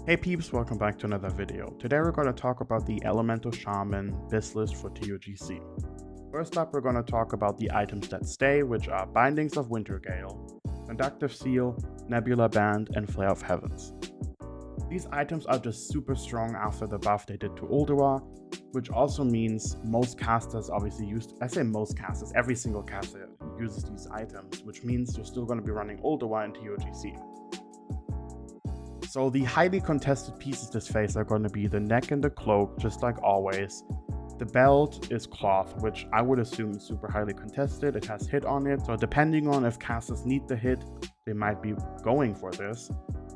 Hey peeps, welcome back to another video. Today we're going to talk about the Elemental Shaman BIS list for Togc. First up, we're going to talk about the items that stay, which are Bindings of Wintergale, Conductive Seal, Nebula Band, and Flare of Heavens. These items are just super strong after the buff they did to Ulduar, which also means most casters obviously every single caster uses these items, which means you're still going to be running Ulduar in Togc. So the highly contested pieces this phase are going to be the neck and the cloak, just like always. The belt is cloth, which I would assume is super highly contested. It has hit on it, so depending on if casters need the hit, they might be going for this.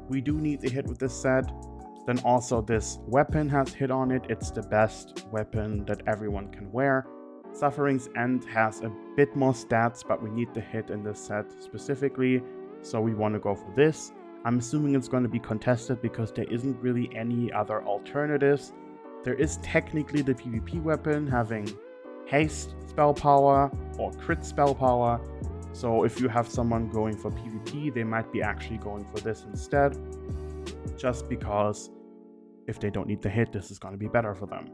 We do need the hit with this set. Then also this weapon has hit on it. It's the best weapon that everyone can wear. Suffering's End has a bit more stats, but we need the hit in this set specifically, so we want to go for this. I'm assuming it's going to be contested because there isn't really any other alternatives. There is technically the PvP weapon having haste spell power or crit spell power. So if you have someone going for PvP, they might be actually going for this instead. Just because if they don't need the hit, this is going to be better for them.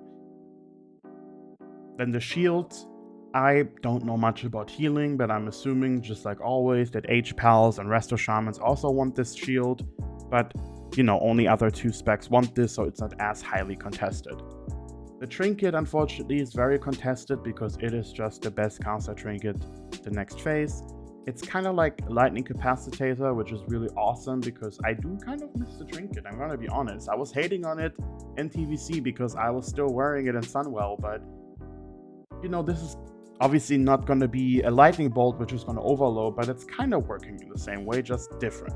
Then the shields. I don't know much about healing, but I'm assuming, just like always, that H-Pals and Resto Shamans also want this shield, but, you know, only other two specs want this, so it's not as highly contested. The trinket, unfortunately, is very contested because it is just the best caster trinket the next phase. It's kind of like Lightning Capacitator, which is really awesome because I do kind of miss the trinket, I'm gonna be honest. I was hating on it in TVC because I was still wearing it in Sunwell, but, you know, this is obviously not going to be a lightning bolt which is going to overload, but it's kind of working in the same way, just different.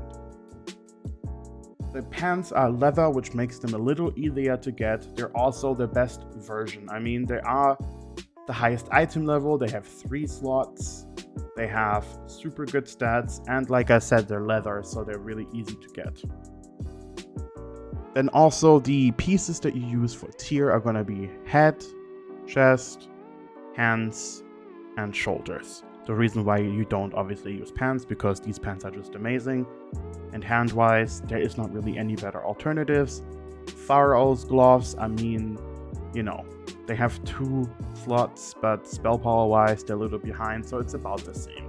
The pants are leather, which makes them a little easier to get. They're also the best version. I mean, they are the highest item level, they have 3 slots, they have super good stats, and like I said, they're leather, so they're really easy to get. Then also the pieces that you use for tier are going to be head, chest, hands, and shoulders. The reason why you don't obviously use pants, because these pants are just amazing. And hand-wise, there is not really any better alternatives. Pharaoh's gloves, I mean, you know, they have 2 slots, but spell power-wise, they're a little behind, so it's about the same.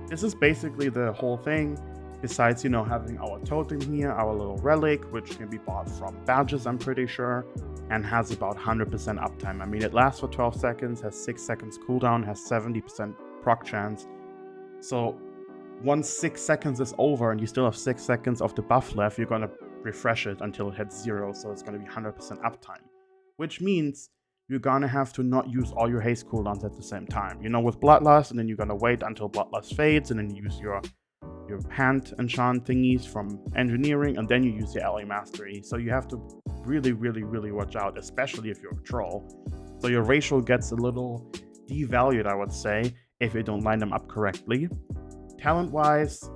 This is basically the whole thing, besides, you know, having our totem here, our little relic, which can be bought from badges, I'm pretty sure, and has about 100% uptime. I mean, it lasts for 12 seconds, has 6 seconds cooldown, has 70% proc chance. So once 6 seconds is over and you still have 6 seconds of the buff left, you're gonna refresh it until it hits 0, so it's gonna be 100% uptime. Which means you're gonna have to not use all your haste cooldowns at the same time. You know, with Bloodlust, and then you're gonna wait until Bloodlust fades, and then you use your hand enchant thingies from engineering, and then you use your ally mastery. So you have to really watch out, especially if you're a troll. So your ratio gets a little devalued, I would say, if you don't line them up correctly. Talent wise,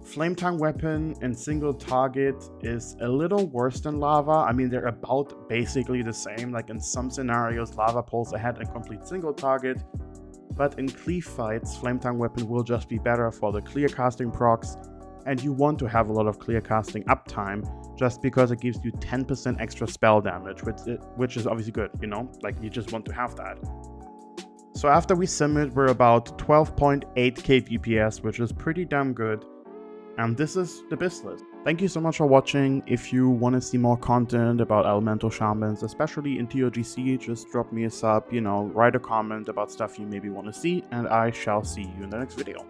Flame Tongue weapon and single target is a little worse than Lava. I mean, they're about basically the same. Like in some scenarios, Lava pulls ahead and complete single target, but in cleave fights, Flame Tongue weapon will just be better for the clear casting procs, and you want to have a lot of clear casting uptime just because it gives you 10% extra spell damage, which is obviously good, you know, like you just want to have that. So after we sim it, we're about 12.8k DPS, which is pretty damn good, and this is the BIS list. Thank you so much for watching. If you want to see more content about Elemental Shamans, especially in Togc, just drop me a sub, you know, write a comment about stuff you maybe want to see, and I shall see you in the next video.